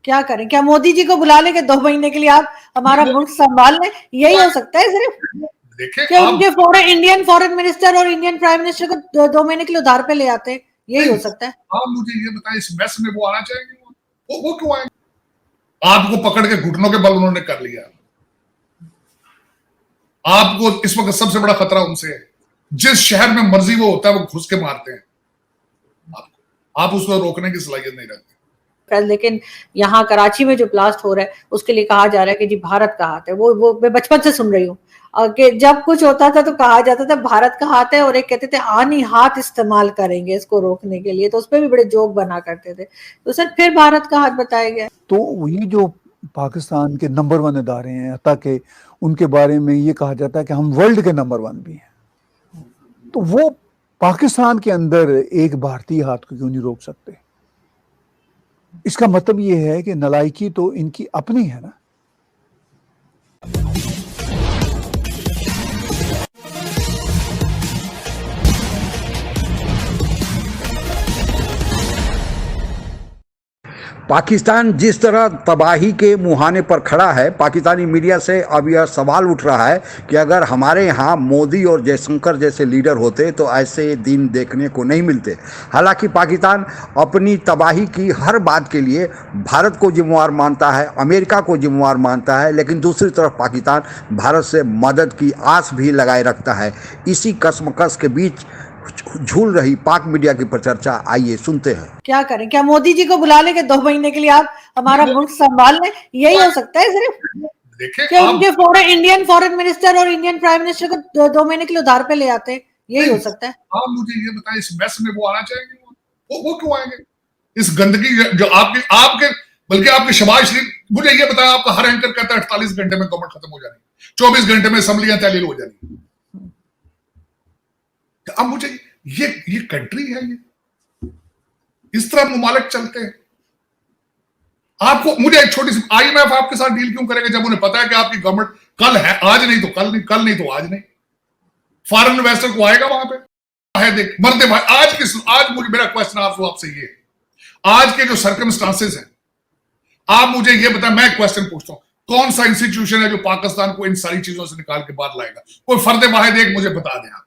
क्या करें? क्या मोदी जी को बुला लें कि 2 महीने के लिए आप हमारा मुल्क संभाल लें? यही हो सकता है सिर्फ? देखिए कि उनके इंडियन फॉरेन मिनिस्टर और इंडियन प्राइम मिनिस्टर को 2 महीने के लिए उधार पे ले आते हैं, यही हो सकता है? आप मुझे ये बताएं, इस मैस में वो आना चाहेंगे? वो क्यों आएंगे? आपको पकड़ के घुटनों के बल उन्होंने कर लिया। आपको इस वक्त सबसे बड़ा खतरा उनसे है। जिस शहर में मर्जी वो होता है वो घुस के मारते हैं आप उसको रोकने की सलाहियत नहीं रखते। लेकिन यहाँ कराची में जो ब्लास्ट हो रहा है उसके लिए कहा जा रहा है कि जी भारत का हाथ है। वो मैं बचपन से सुन रही हूँ कि जब कुछ होता था तो कहा जाता था भारत का हाथ है, और एक कहते थे आनी हाथ इस्तेमाल करेंगे इसको रोकने के लिए, तो उसपे भी बड़े जोक बना करते थे। तो सर फिर भारत का हाथ बताया गया। तो ये जो पाकिस्तान के नंबर 1 इदारे हैं, ताकि उनके बारे में ये कहा जाता है कि हम वर्ल्ड के नंबर 1 भी हैं, तो वो पाकिस्तान के अंदर एक भारतीय हाथ को क्यों नहीं रोक सकते? इसका मतलब ये है कि नालायकी तो इनकी अपनी है ना। पाकिस्तान जिस तरह तबाही के मुहाने पर खड़ा है, पाकिस्तानी मीडिया से अब यह सवाल उठ रहा है कि अगर हमारे यहाँ मोदी और जयशंकर जैसे लीडर होते तो ऐसे दिन देखने को नहीं मिलते। हालांकि पाकिस्तान अपनी तबाही की हर बात के लिए भारत को जिम्मेवार मानता है, अमेरिका को जिम्मेवार मानता है, लेकिन दूसरी तरफ पाकिस्तान भारत से मदद की आस भी लगाए रखता है। इसी कशमकश के बीच झूल रही पाक मीडिया की चर्चा आइए सुनते हैं। क्या करें? क्या मोदी जी को बुला लें कि 2 महीने के लिए आप हमारा मुल्क संभाल लें? यही हो सकता है सिर्फ? देखिए कि उनके इंडियन फॉरेन मिनिस्टर और इंडियन प्राइम मिनिस्टर को 2 महीने के लिए उधार पे ले आते हैं, यही हो सकता है? आप मुझे ये बताएं, इस मैस में वो आना चाहेंगे? वो क्यों आएंगे? इस गंदगी जो आपके बल्कि आपके शहबाज शरीफ, मुझे ये बताया, आपका हर एंकर कहता है 48 घंटे में गवर्नमेंट खत्म हो जानी, 24 घंटे में असम्बलियां तहलील हो जानी। अब मुझे ये कंट्री है, ये इस तरह मुमालिक चलते हैं। आपको मुझे एक छोटी सी, IMF आपके साथ डील क्यों करेगा जब उन्हें पता है कि आपकी गवर्नमेंट कल है, आज नहीं तो कल नहीं, कल नहीं तो आज नहीं। फॉरेन इन्वेस्टर को आएगा वहां पे है, देख मरते भाई। आज मुझे मेरा क्वेश्चन आपसे ये, आज के जो सर्कमस्टांसेस हैं, आप मुझे ये बताएं, मैं क्वेश्चन पूछता हूं, कौन सा इंस्टीट्यूशन है जो पाकिस्तान को इन सारी चीजों से निकाल के बाहर लाएगा? कोई फर्द वाहिद एक मुझे बता दें आप।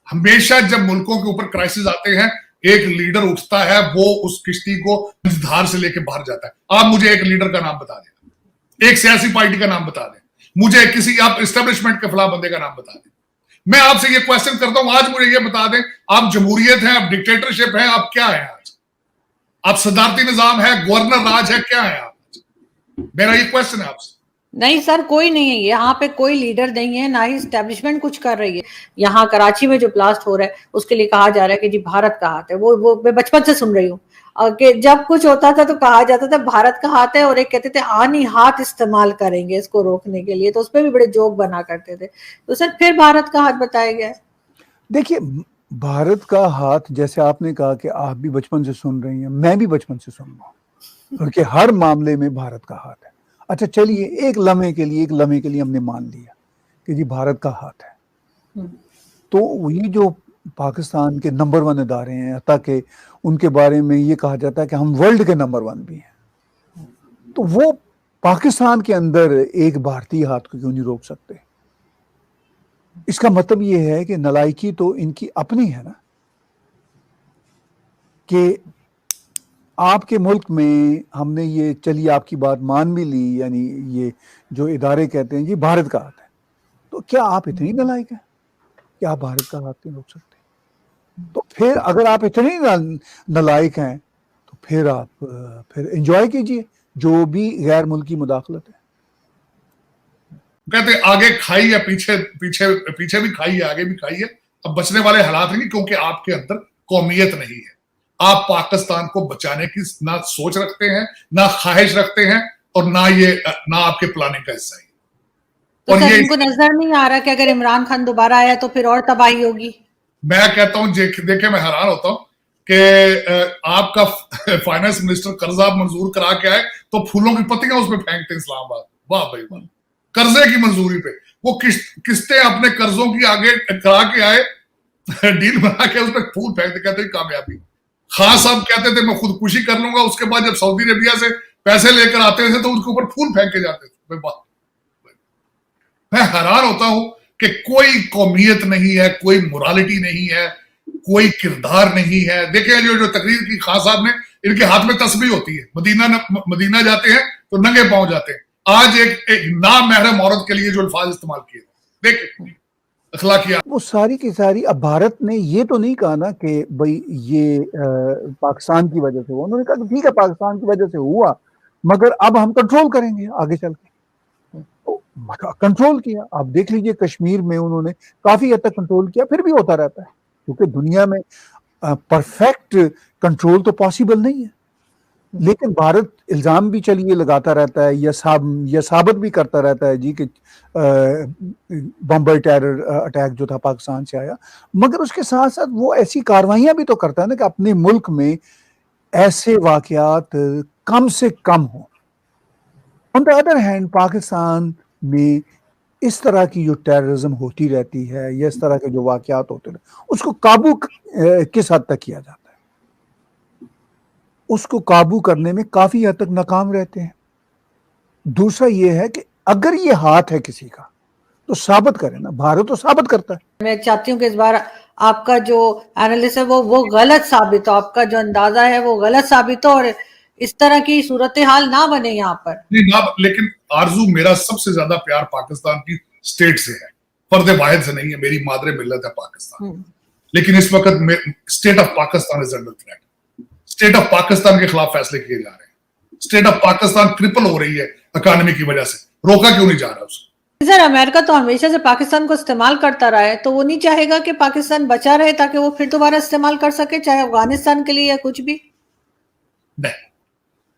हमेशा जब मुल्कों के ऊपर क्राइसिस आते हैं, एक लीडर उठता है, वो उस किश्ती को धार से लेके बाहर जाता है। आप मुझे एक लीडर का नाम बता दें, एक सियासी पार्टी का नाम बता दें, मुझे किसी आप एस्टेब्लिशमेंट के खिलाफ बंदे का नाम बता दें। मैं आपसे ये क्वेश्चन करता हूं, आज मुझे ये बता दें, आप जमहूरियत हैं, आप डिक्टेटरशिप हैं, आप क्या है आज? आप सदारती निजाम है, गवर्नर राज है, क्या है आप? मेरा ये क्वेश्चन है आपसे। नहीं सर, कोई नहीं है यहाँ पे, कोई लीडर नहीं है, ना ही एस्टेब्लिशमेंट कुछ कर रही है। यहाँ कराची में जो ब्लास्ट हो रहा है उसके लिए कहा जा रहा है कि जी भारत का हाथ है। वो मैं बचपन से सुन रही हूँ कि जब कुछ होता था तो कहा जाता था भारत का हाथ है, और एक कहते थे आनी हाथ इस्तेमाल करेंगे इसको रोकने के लिए, तो उसपे भी बड़े जोक बना करते थे। तो सर फिर भारत का हाथ बताया गया है। देखिए, भारत का हाथ, जैसे आपने कहा कि आप भी बचपन से सुन रही हैं, मैं भी बचपन से सुन रहा हूँ, क्योंकि हर मामले में भारत का हाथ है। अच्छा चलिए, एक लम्हे के लिए हमने मान लिया कि जी भारत का हाथ है, तो ये जो पाकिस्तान के नंबर 1 इदारे हैं, ताकि उनके बारे में ये कहा जाता है कि हम वर्ल्ड के नंबर 1 भी हैं, तो वो पाकिस्तान के अंदर एक भारतीय हाथ को क्यों नहीं रोक सकते? इसका मतलब ये है कि नालायकी तो इनकी अपनी है ना, कि आपके मुल्क में हमने ये, चलिए आपकी बात मान भी ली, यानी ये जो इदारे कहते हैं जी भारत का हाथ है, तो क्या आप इतनी नालायक हैं कि आप भारत का हाथ नहीं रोक सकते? तो फिर अगर आप इतने नालायक हैं तो फिर आप फिर एंजॉय कीजिए जो भी गैर मुल्की मुदाखलत है। कहते आगे खाई या पीछे भी खाई है, आगे भी खाई है। अब बचने वाले हालात नहीं, क्योंकि आपके अंदर कौमियत नहीं है। आप पाकिस्तान को बचाने की ना सोच रखते हैं, ना ख्वाहिश रखते हैं, और ना आपके प्लानिंग का हिस्सा है। तो सर इनको नजर नहीं आ रहा कि अगर इमरान खान दोबारा आया तो फिर और तबाही होगी? मैं कहता हूं, देखे मैं हैरान होता हूं कि आपका फाइनेंस मिनिस्टर कर्जा मंजूर करा के आए तो फूलों की पत्तियां उसमें फेंकते इस्लामाबाद। वाह भाई वाह, कर्जे की मंजूरी पे वो किस्तें अपने कर्जों की आगे करा के आए, डील बना के उसमें फूल फेंकते, कहते कामयाबी। खान साहब कहते थे मैं खुदकुशी कर लूंगा, उसके बाद जब सऊदी अरेबिया से पैसे लेकर आते थे तो उनके ऊपर फूल फेंक के जाते थे। मैं हैरान होता हूं कि कोई कौमियत नहीं है, कोई मोरालिटी नहीं है, कोई किरदार नहीं है। देखिए जो तकरीर की खान साहब ने, इनके हाथ में तस्बीह होती है, मदीना जाते हैं तो नंगे पांव जाते हैं। आज एक नामहरम औरत के लिए जो अल्फाज इस्तेमाल किए, देखिए अखलाकियात, वो सारी की सारी। अब भारत ने ये तो नहीं कहा ना कि भाई ये पाकिस्तान की वजह से हुआ। उन्होंने कहा कि ठीक है पाकिस्तान की वजह से हुआ, मगर अब हम कंट्रोल करेंगे आगे चल के। कंट्रोल किया। आप देख लीजिए कश्मीर में उन्होंने काफी हद तक कंट्रोल किया, फिर भी होता रहता है, क्योंकि दुनिया में परफेक्ट कंट्रोल तो पॉसिबल नहीं है। लेकिन भारत इल्जाम भी चलिए लगाता रहता है, या साबित भी करता रहता है जी कि बम्बई टेरर अटैक जो था पाकिस्तान से आया, मगर उसके साथ साथ वो ऐसी कार्रवाइयां भी तो करता है ना कि अपने मुल्क में ऐसे वाकयात कम से कम हो। On the other hand Pakistan में इस तरह की जो टेररिज्म होती रहती है या इस तरह के जो वाकयात होते हैं, उसको काबू किस हद तक किया जाता है, उसको काबू करने में काफी हद तक नाकाम रहते हैं। दूसरा ये है कि अगर ये हाथ है किसी का तो साबित करें ना। भारत तो साबित करता है। मैं चाहती हूँ कि इस बार आपका जो एनालिसिस है वो गलत साबित हो, आपका जो अंदाजा है वो गलत साबित हो और इस तरह की सूरत हाल ना बने यहाँ पर। नहीं ना, लेकिन आरजू, मेरा सबसे ज्यादा प्यार पाकिस्तान की स्टेट से है, फर्द वाहिद से नहीं है। मेरी मादरे मिल्लत है पाकिस्तान, लेकिन इस वक्त state of Pakistan is under threat. State of Pakistan के खिलाफ फैसले किए जा रहे हैं। स्टेट ऑफ पाकिस्तान क्रिपल हो रही है इकोनॉमी की वजह से। रोका क्यों नहीं जा रहा उसको? सर, अमेरिका तो हमेशा से पाकिस्तान को इस्तेमाल करता रहा है, तो वो नहीं चाहेगा कि पाकिस्तान बचा रहे ताकि वो फिर दोबारा इस्तेमाल कर सके, चाहे अफगानिस्तान के लिए या कुछ भी? नहीं,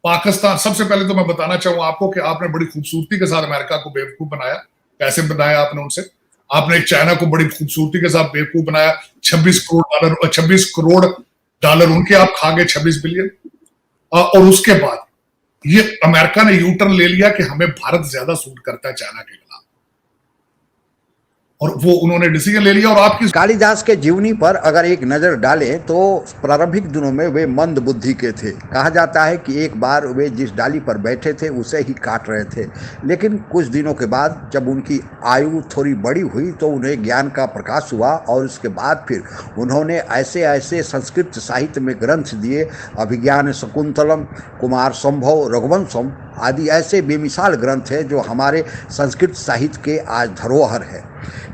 पाकिस्तान, सबसे पहले तो मैं बताना चाहूंगा आपको कि आपने बड़ी खूबसूरती के साथ अमेरिका को बेवकूफ बनाया। कैसे बनाया आपने उनसे? आपने चाइना को बड़ी खूबसूरती के साथ बेवकूफ बनाया। 26 करोड़ डॉलर उनके आप खा गए, 26 बिलियन। और उसके बाद ये अमेरिका ने यू टर्न ले लिया कि हमें भारत ज्यादा सूट करता है चाइना के खिलाफ, और वो उन्होंने डिसीजन ले लिया। और आपकी कालिदास के जीवनी पर अगर एक नज़र डालें तो प्रारंभिक दिनों में वे मंद बुद्धि के थे। कहा जाता है कि एक बार वे जिस डाली पर बैठे थे उसे ही काट रहे थे, लेकिन कुछ दिनों के बाद जब उनकी आयु थोड़ी बड़ी हुई तो उन्हें ज्ञान का प्रकाश हुआ, और उसके बाद फिर उन्होंने ऐसे ऐसे संस्कृत साहित्य में ग्रंथ दिए, अभिज्ञान शकुंतलम, कुमार संभव, रघुवंशम आदि ऐसे बेमिसाल ग्रंथ हैं जो हमारे संस्कृत साहित्य के आज धरोहर है।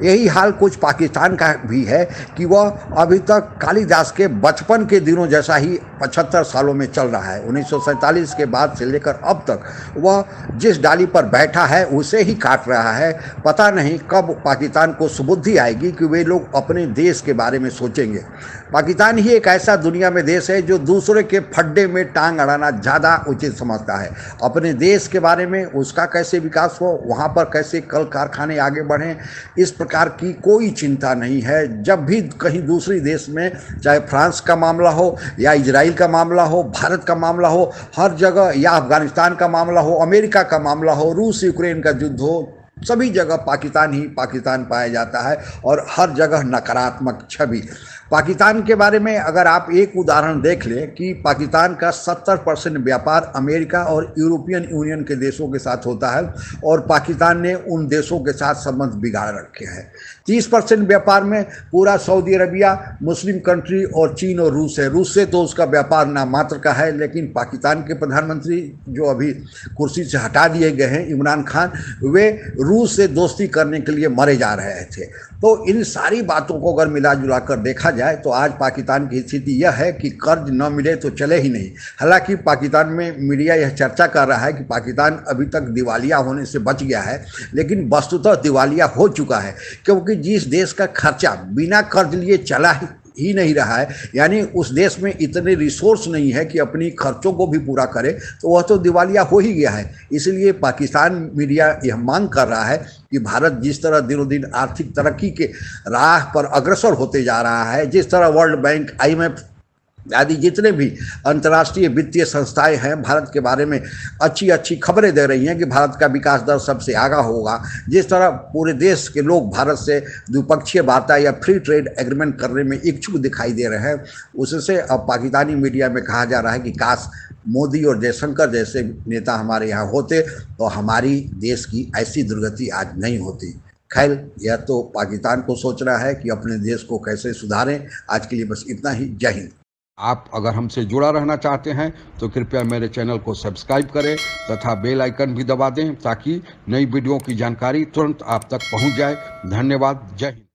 यही हाल कुछ पाकिस्तान का भी है कि वह अभी तक कालिदास के बचपन के दिनों जैसा ही 75 सालों में चल रहा है। 1947 के बाद से लेकर अब तक वह जिस डाली पर बैठा है उसे ही काट रहा है। पता नहीं कब पाकिस्तान को सुबुद्धि आएगी कि वे लोग अपने देश के बारे में सोचेंगे। पाकिस्तान ही एक ऐसा दुनिया में देश है जो दूसरे के फड्डे में टांग अड़ाना ज़्यादा उचित समझता है। अपने देश के बारे में, उसका कैसे विकास हो, वहाँ पर कैसे कल कारखाने आगे बढ़ें, इस प्रकार की कोई चिंता नहीं है। जब भी कहीं दूसरी देश में, चाहे फ्रांस का मामला हो या इजराइल का मामला हो, भारत का मामला हो, हर जगह, या अफगानिस्तान का मामला हो, अमेरिका का मामला हो, रूस यूक्रेन का युद्ध हो, सभी जगह पाकिस्तान ही पाकिस्तान पाया जाता है और हर जगह नकारात्मक छवि। पाकिस्तान के बारे में अगर आप एक उदाहरण देख लें कि पाकिस्तान का 70% व्यापार अमेरिका और यूरोपियन यूनियन के देशों के साथ होता है, और पाकिस्तान ने उन देशों के साथ संबंध बिगाड़ रखे हैं। 30% व्यापार में पूरा सऊदी अरबिया, मुस्लिम कंट्री और चीन और रूस है। रूस से तो उसका व्यापार ना मात्र का है, लेकिन पाकिस्तान के प्रधानमंत्री जो अभी कुर्सी से हटा दिए गए हैं, इमरान खान, वे रूस से दोस्ती करने के लिए मरे जा रहे थे। तो इन सारी बातों को अगर मिला जुला कर देखा जाए तो आज पाकिस्तान की स्थिति यह है कि कर्ज न मिले तो चले ही नहीं। हालांकि पाकिस्तान में मीडिया यह चर्चा कर रहा है कि पाकिस्तान अभी तक दिवालिया होने से बच गया है, लेकिन वस्तुतः दिवालिया हो चुका है, क्योंकि जिस देश का खर्चा बिना कर्ज लिए चला ही नहीं रहा है, यानी उस देश में इतने रिसोर्स नहीं है कि अपनी खर्चों को भी पूरा करे, तो वह तो दिवालिया हो ही गया है। इसलिए पाकिस्तान मीडिया यह मांग कर रहा है कि भारत जिस तरह दिनों दिन आर्थिक तरक्की के राह पर अग्रसर होते जा रहा है, जिस तरह वर्ल्ड बैंक, IMF आदि जितने भी अंतर्राष्ट्रीय वित्तीय संस्थाएं हैं भारत के बारे में अच्छी अच्छी खबरें दे रही हैं कि भारत का विकास दर सबसे आगा होगा। जिस तरह पूरे देश के लोग भारत से द्विपक्षीय वार्ता या फ्री ट्रेड एग्रीमेंट करने में इच्छुक दिखाई दे रहे हैं, उससे अब पाकिस्तानी मीडिया में कहा जा रहा है कि काश मोदी और जयशंकर जैसे नेता हमारे यहाँ होते तो हमारी देश की ऐसी दुर्गति आज नहीं होती। खैर, यह तो पाकिस्तान को सोचना है कि अपने देश को कैसे सुधारें। आज के लिए बस इतना ही। जय हिंद। आप अगर हमसे जुड़ा रहना चाहते हैं तो कृपया मेरे चैनल को सब्सक्राइब करें तथा बेल आइकन भी दबा दें ताकि नई वीडियो की जानकारी तुरंत आप तक पहुंच जाए। धन्यवाद। जय हिंद।